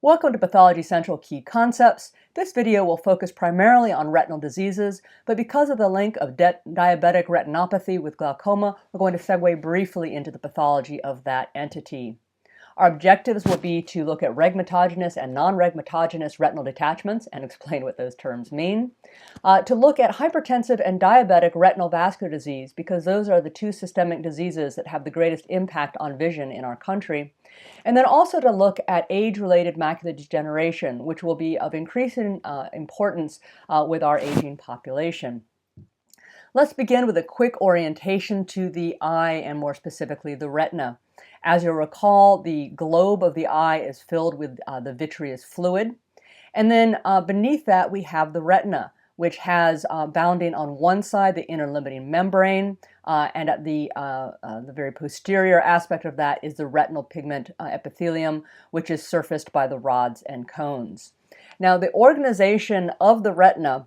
Welcome to Pathology Central Key Concepts. This video will focus primarily on retinal diseases, but because of the link of diabetic retinopathy with glaucoma, we're going to segue briefly into the pathology of that entity. Our objectives will be to look at regmatogenous and non-regmatogenous retinal detachments and explain what those terms mean. To look at hypertensive and diabetic retinal vascular disease, because those are the two systemic diseases that have the greatest impact on vision in our country. And then also to look at age-related macular degeneration, which will be of increasing importance with our aging population. Let's begin with a quick orientation to the eye and more specifically the retina. As you'll recall, the globe of the eye is filled with the vitreous fluid. And then beneath that we have the retina, which has bounding on one side the inner limiting membrane, and at the very posterior aspect of that is the retinal pigment epithelium, which is surfaced by the rods and cones. Now, the organization of the retina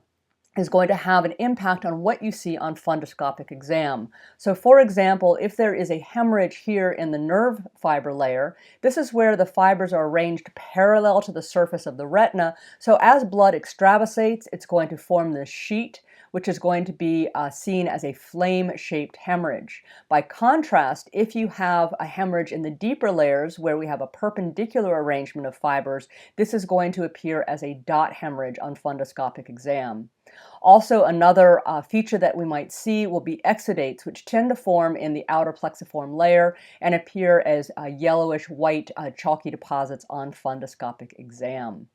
is going to have an impact on what you see on fundoscopic exam. So for example, if there is a hemorrhage here in the nerve fiber layer, this is where the fibers are arranged parallel to the surface of the retina. So as blood extravasates, it's going to form this sheet, which is going to be seen as a flame-shaped hemorrhage. By contrast, if you have a hemorrhage in the deeper layers where we have a perpendicular arrangement of fibers, this is going to appear as a dot hemorrhage on fundoscopic exam. Also, another feature that we might see will be exudates, which tend to form in the outer plexiform layer and appear as yellowish white chalky deposits on fundoscopic exam.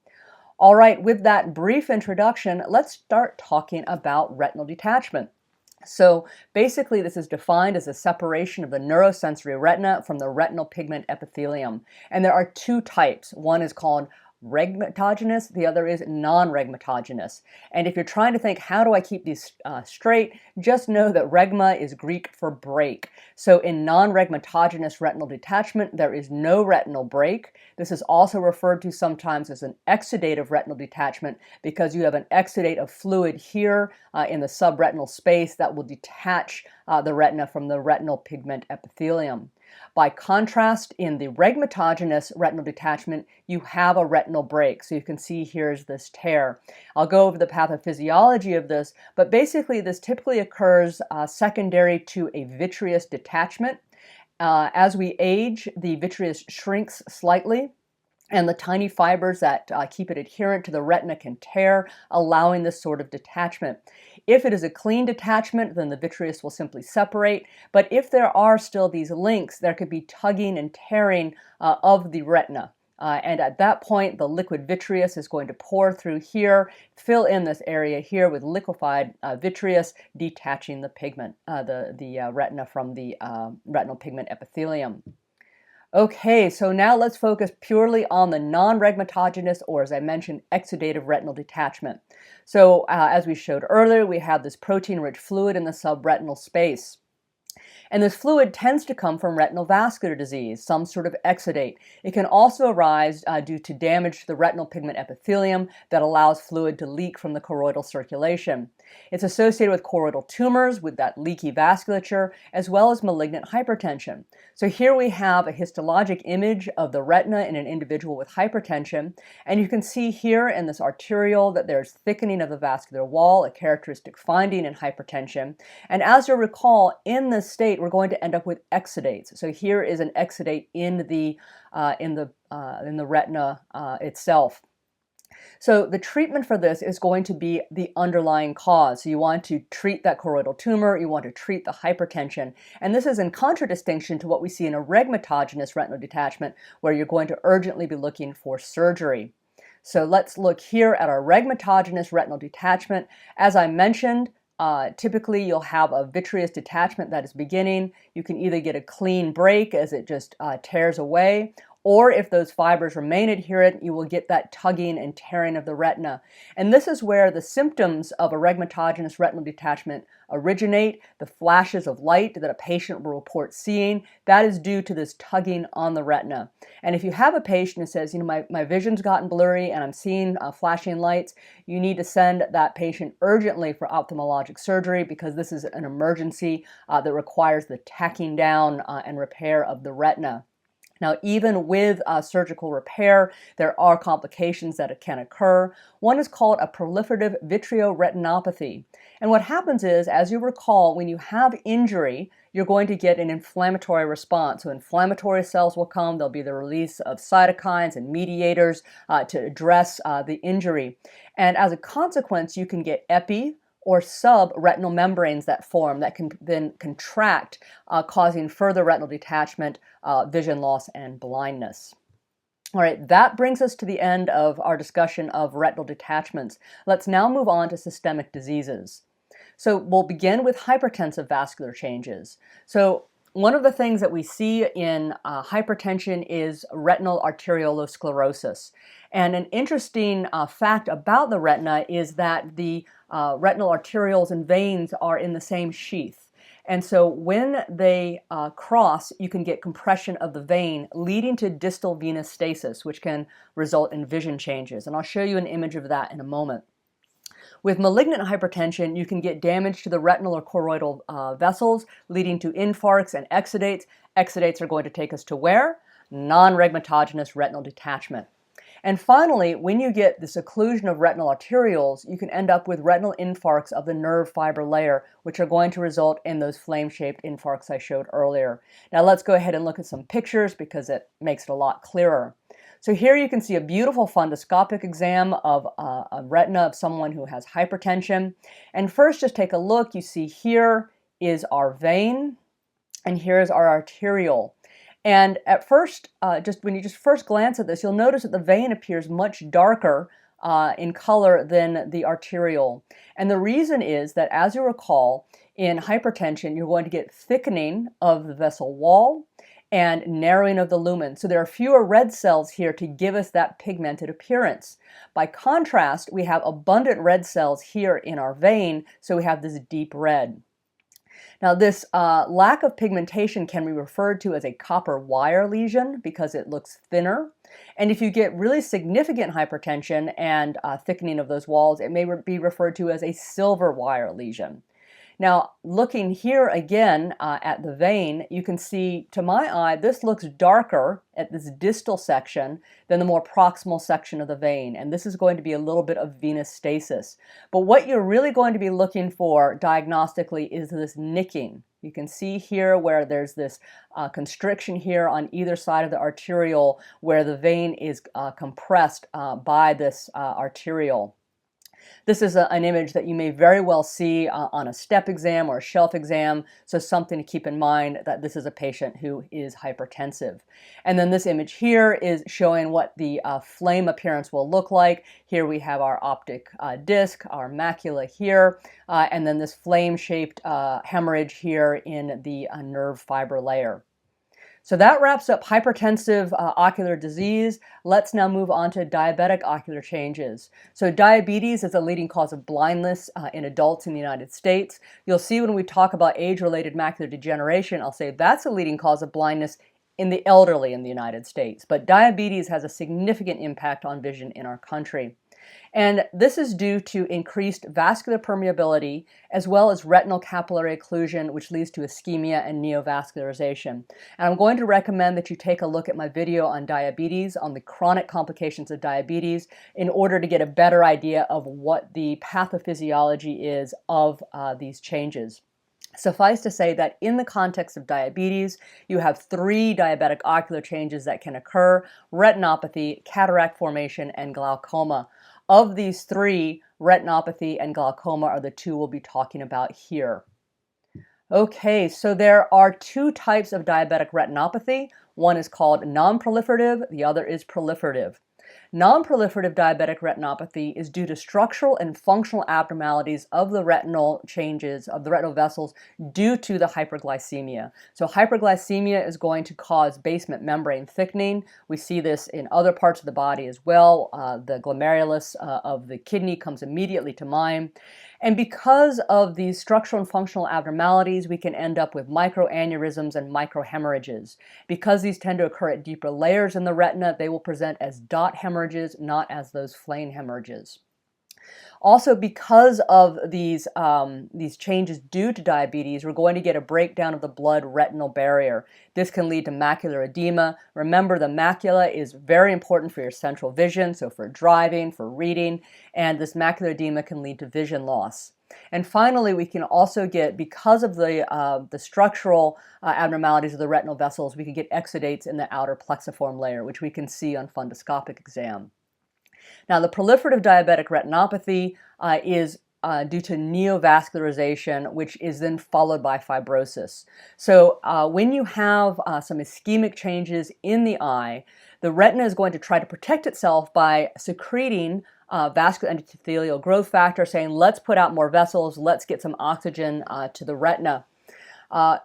All right, with that brief introduction, let's start talking about retinal detachment. So basically, this is defined as a separation of the neurosensory retina from the retinal pigment epithelium. And there are two types. One is called regmatogenous, the other is non-regmatogenous. And if you're trying to think, how do I keep these straight, just know that regma is Greek for break. So in non-regmatogenous retinal detachment, there is no retinal break. This is also referred to sometimes as an exudate of retinal detachment because you have an exudate of fluid here in the subretinal space that will detach the retina from the retinal pigment epithelium. By contrast, in the regmatogenous retinal detachment, you have a retinal break. So you can see here's this tear. I'll go over the pathophysiology of this, but basically this typically occurs secondary to a vitreous detachment. As we age, the vitreous shrinks slightly, and the tiny fibers that keep it adherent to the retina can tear, allowing this sort of detachment. If it is a clean detachment, then the vitreous will simply separate. But if there are still these links, there could be tugging and tearing of the retina. And at that point, the liquid vitreous is going to pour through here, fill in this area here with liquefied vitreous, detaching the pigment, the retina from the retinal pigment epithelium. Okay, so now let's focus purely on the non-regmatogenous, or as I mentioned, exudative retinal detachment. So as we showed earlier, we have this protein-rich fluid in the subretinal space. And this fluid tends to come from retinal vascular disease, some sort of exudate. It can also arise due to damage to the retinal pigment epithelium that allows fluid to leak from the choroidal circulation. It's associated with choroidal tumors with that leaky vasculature, as well as malignant hypertension. So here we have a histologic image of the retina in an individual with hypertension, and you can see here in this arteriole that there's thickening of the vascular wall, a characteristic finding in hypertension. And as you'll recall, in this state, we're going to end up with exudates. So here is an exudate in the retina itself. So the treatment for this is going to be the underlying cause. So you want to treat that choroidal tumor, you want to treat the hypertension. And this is in contradistinction to what we see in a regmatogenous retinal detachment, where you're going to urgently be looking for surgery. So let's look here at our regmatogenous retinal detachment. As I mentioned, typically you'll have a vitreous detachment that is beginning. You can either get a clean break as it just tears away, or if those fibers remain adherent, you will get that tugging and tearing of the retina. And this is where the symptoms of a regmatogenous retinal detachment originate, the flashes of light that a patient will report seeing. That is due to this tugging on the retina. And if you have a patient who says, my vision's gotten blurry and I'm seeing flashing lights, you need to send that patient urgently for ophthalmologic surgery because this is an emergency that requires the tacking down and repair of the retina. Now, even with surgical repair, there are complications that can occur. One is called a proliferative vitreoretinopathy. And what happens is, as you recall, when you have injury, you're going to get an inflammatory response. So inflammatory cells will come. There'll be the release of cytokines and mediators to address the injury. And as a consequence, you can get epi or subretinal membranes that form that can then contract, causing further retinal detachment, vision loss, and blindness. All right, that brings us to the end of our discussion of retinal detachments. Let's now move on to systemic diseases. So we'll begin with hypertensive vascular changes. So one of the things that we see in hypertension is retinal arteriolosclerosis. And an interesting fact about the retina is that the retinal arterioles and veins are in the same sheath. And so when they cross, you can get compression of the vein, leading to distal venous stasis, which can result in vision changes. And I'll show you an image of that in a moment. With malignant hypertension, you can get damage to the retinal or choroidal vessels, leading to infarcts and exudates. Exudates are going to take us to where? Non-rhegmatogenous retinal detachment. And finally, when you get this occlusion of retinal arterioles, you can end up with retinal infarcts of the nerve fiber layer, which are going to result in those flame-shaped infarcts I showed earlier. Now let's go ahead and look at some pictures because it makes it a lot clearer. So here you can see a beautiful fundoscopic exam of a retina of someone who has hypertension. And first, just take a look. You see here is our vein, and here is our arteriole. And at first, when you first glance at this, you'll notice that the vein appears much darker in color than the arteriole. And the reason is that, as you recall, in hypertension, you're going to get thickening of the vessel wall and narrowing of the lumen. So there are fewer red cells here to give us that pigmented appearance. By contrast, we have abundant red cells here in our vein, so we have this deep red. Now, this lack of pigmentation can be referred to as a copper wire lesion because it looks thinner. And if you get really significant hypertension and thickening of those walls, it may be referred to as a silver wire lesion. Now, looking here again at the vein, you can see, to my eye, this looks darker at this distal section than the more proximal section of the vein. And this is going to be a little bit of venous stasis. But what you're really going to be looking for diagnostically is this nicking. You can see here where there's this constriction here on either side of the arteriole where the vein is compressed by this arteriole. This is an image that you may very well see on a step exam or a shelf exam, so something to keep in mind that this is a patient who is hypertensive. And then this image here is showing what the flame appearance will look like. Here we have our optic disc, our macula here, and then this flame-shaped hemorrhage here in the nerve fiber layer. So that wraps up hypertensive ocular disease. Let's now move on to diabetic ocular changes. So diabetes is a leading cause of blindness in adults in the United States. You'll see when we talk about age-related macular degeneration, I'll say that's a leading cause of blindness in the elderly in the United States. But diabetes has a significant impact on vision in our country. And this is due to increased vascular permeability as well as retinal capillary occlusion, which leads to ischemia and neovascularization. And I'm going to recommend that you take a look at my video on diabetes, on the chronic complications of diabetes, in order to get a better idea of what the pathophysiology is of these changes. Suffice to say that in the context of diabetes, you have 3 diabetic ocular changes that can occur: retinopathy, cataract formation, and glaucoma. Of these 3, retinopathy and glaucoma are the 2 we'll be talking about here. Okay, so there are 2 types of diabetic retinopathy. One is called non-proliferative, the other is proliferative. Non-proliferative diabetic retinopathy is due to structural and functional abnormalities of the retinal changes of the retinal vessels due to the hyperglycemia. So hyperglycemia is going to cause basement membrane thickening. We see this in other parts of the body as well. The glomerulus of the kidney comes immediately to mind. And because of these structural and functional abnormalities, we can end up with microaneurysms and microhemorrhages. Because these tend to occur at deeper layers in the retina, they will present as dot hemorrhages, not as those flame hemorrhages. Also, because of these changes due to diabetes, we're going to get a breakdown of the blood-retinal barrier. This can lead to macular edema. Remember, the macula is very important for your central vision, so for driving, for reading, and this macular edema can lead to vision loss. And finally, we can also get, because of the structural abnormalities of the retinal vessels, we can get exudates in the outer plexiform layer, which we can see on fundoscopic exam. Now, the proliferative diabetic retinopathy is due to neovascularization, which is then followed by fibrosis. So when you have some ischemic changes in the eye, the retina is going to try to protect itself by secreting vascular endothelial growth factor, saying, let's put out more vessels, let's get some oxygen to the retina.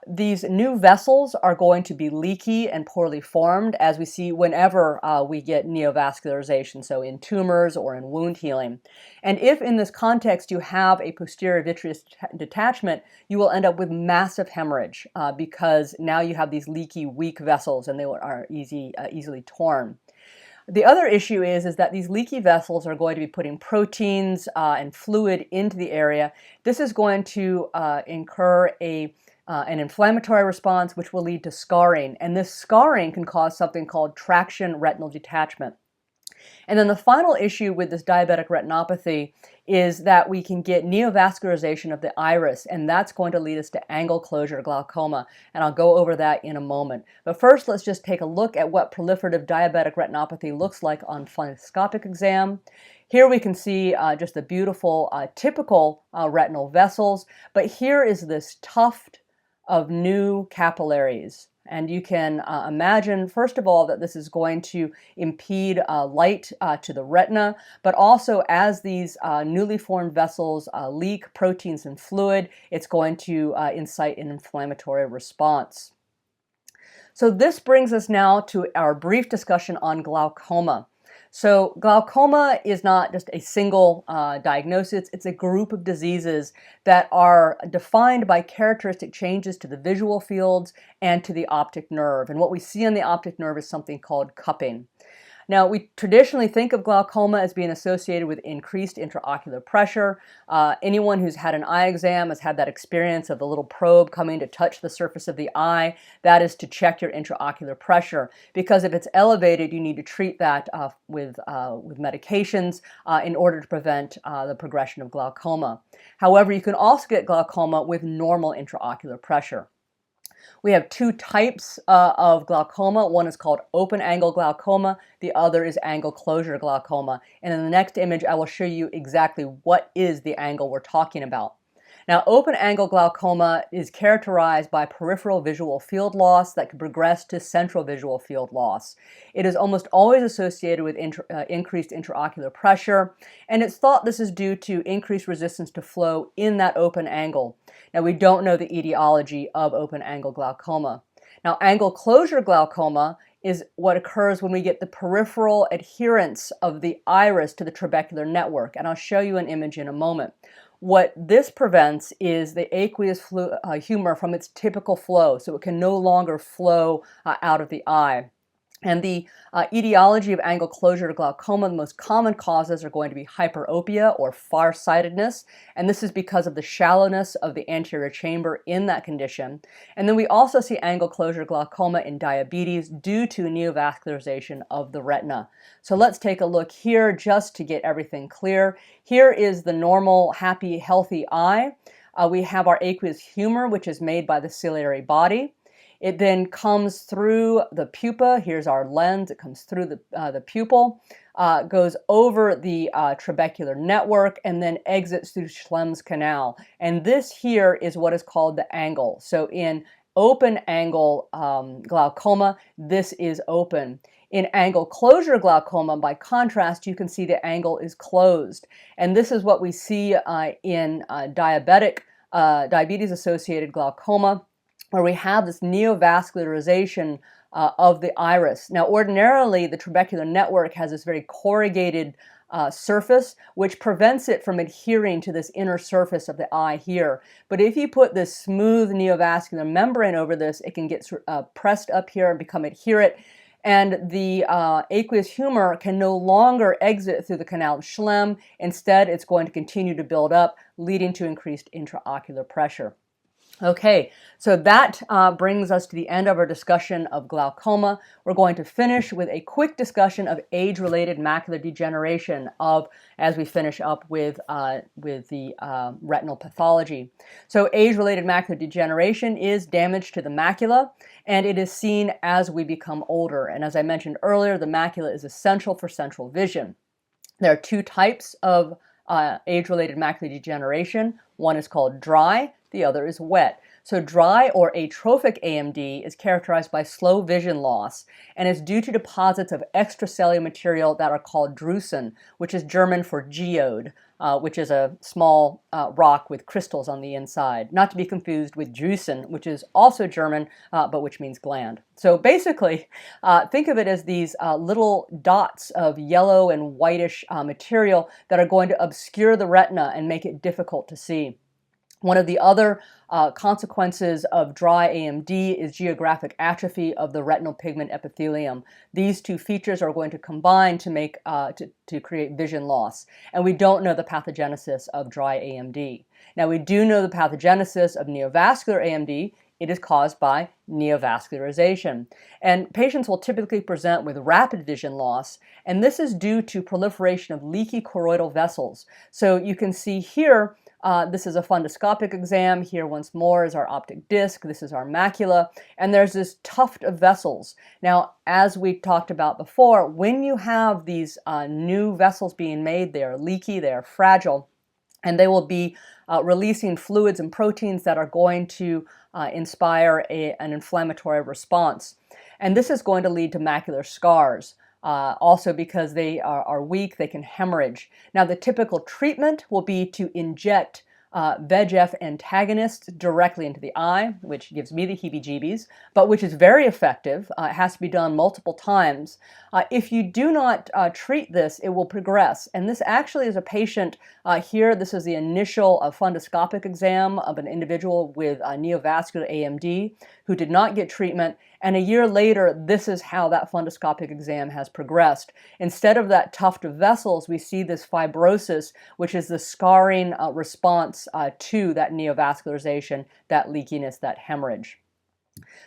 These new vessels are going to be leaky and poorly formed, as we see whenever we get neovascularization, so in tumors or in wound healing. And if in this context you have a posterior vitreous detachment, you will end up with massive hemorrhage because now you have these leaky, weak vessels and they are easily torn. The other issue is that these leaky vessels are going to be putting proteins and fluid into the area. This is going to incur an inflammatory response, which will lead to scarring. And this scarring can cause something called traction retinal detachment. And then the final issue with this diabetic retinopathy is that we can get neovascularization of the iris, and that's going to lead us to angle closure glaucoma. And I'll go over that in a moment. But first, let's just take a look at what proliferative diabetic retinopathy looks like on fundoscopic exam. Here we can see just the beautiful typical retinal vessels, but here is this tuft of new capillaries. And you can imagine, first of all, that this is going to impede light to the retina, but also as these newly formed vessels leak proteins and fluid, it's going to incite an inflammatory response. So this brings us now to our brief discussion on glaucoma. So glaucoma is not just a single diagnosis, it's a group of diseases that are defined by characteristic changes to the visual fields and to the optic nerve. And what we see on the optic nerve is something called cupping. Now, we traditionally think of glaucoma as being associated with increased intraocular pressure. Anyone who's had an eye exam has had that experience of the little probe coming to touch the surface of the eye. That is to check your intraocular pressure, because if it's elevated, you need to treat that with medications in order to prevent the progression of glaucoma. However, you can also get glaucoma with normal intraocular pressure. We have two types of glaucoma. One is called open angle glaucoma. The other is angle closure glaucoma. And in the next image, I will show you exactly what is the angle we're talking about. Now, open angle glaucoma is characterized by peripheral visual field loss that can progress to central visual field loss. It is almost always associated with increased intraocular pressure, and it's thought this is due to increased resistance to flow in that open angle. Now, we don't know the etiology of open angle glaucoma. Now, angle closure glaucoma is what occurs when we get the peripheral adherence of the iris to the trabecular network, and I'll show you an image in a moment. What this prevents is the aqueous humor from its typical flow, so it can no longer flow out of the eye. And the etiology of angle closure glaucoma, the most common causes are going to be hyperopia or farsightedness, and this is because of the shallowness of the anterior chamber in that condition. And then we also see angle closure glaucoma in diabetes due to neovascularization of the retina. So let's take a look here just to get everything clear. Here is the normal, happy, healthy eye. We have our aqueous humor, which is made by the ciliary body. It then comes through the pupa. Here's our lens. It comes through the pupil, goes over the trabecular network, and then exits through Schlemm's canal. And this here is what is called the angle. So in open angle glaucoma, this is open. In angle closure glaucoma, by contrast, you can see the angle is closed. And this is what we see in diabetes-associated glaucoma, where we have this neovascularization of the iris. Now, ordinarily, the trabecular network has this very corrugated surface, which prevents it from adhering to this inner surface of the eye here. But if you put this smooth neovascular membrane over this, it can get pressed up here and become adherent. and the aqueous humor can no longer exit through the canal of Schlemm. Instead, it's going to continue to build up, leading to increased intraocular pressure. Okay, so that brings us to the end of our discussion of glaucoma. We're going to finish with a quick discussion of age-related macular degeneration as we finish up with the retinal pathology. So age-related macular degeneration is damage to the macula, and it is seen as we become older. And as I mentioned earlier, the macula is essential for central vision. There are two types of age-related macular degeneration. One is called dry, the other is wet. So dry or atrophic AMD is characterized by slow vision loss and is due to deposits of extracellular material that are called drusen, which is German for geode, which is a small rock with crystals on the inside. Not to be confused with Drüsen, which is also German, but which means gland. So basically, think of it as these little dots of yellow and whitish material that are going to obscure the retina and make it difficult to see. One of the other consequences of dry AMD is geographic atrophy of the retinal pigment epithelium. These two features are going to combine to make to create vision loss, and we don't know the pathogenesis of dry AMD. Now we do know the pathogenesis of neovascular AMD. It is caused by neovascularization, and patients will typically present with rapid vision loss, and this is due to proliferation of leaky choroidal vessels. So you can see here. This is a fundoscopic exam. Here once more is our optic disc. This is our macula. And there's this tuft of vessels. Now, as we talked about before, when you have these new vessels being made, they are leaky, they are fragile, and they will be releasing fluids and proteins that are going to inspire an inflammatory response. And this is going to lead to macular scars. Also because they are weak, they can hemorrhage. Now the typical treatment will be to inject VEGF antagonists directly into the eye, which gives me the heebie-jeebies, but which is very effective. It has to be done multiple times. If you do not treat this, it will progress. And this actually is a patient here. This is the initial fundoscopic exam of an individual with neovascular AMD who did not get treatment. And a year later, this is how that fundoscopic exam has progressed. Instead of that tuft of vessels, we see this fibrosis, which is the scarring response to that neovascularization, that leakiness, that hemorrhage.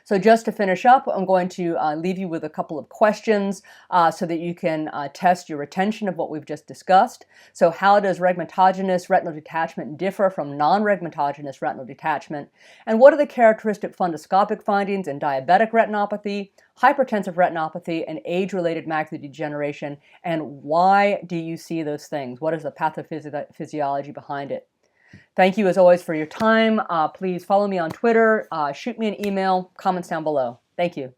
So just to finish up, I'm going to leave you with a couple of questions so that you can test your retention of what we've just discussed. So how does regmatogenous retinal detachment differ from non-regmatogenous retinal detachment? And what are the characteristic fundoscopic findings in diabetic retinopathy, hypertensive retinopathy, and age-related macular degeneration? And why do you see those things? What is the pathophysiology behind it? Thank you as always for your time. Please follow me on Twitter, shoot me an email, comments down below. Thank you.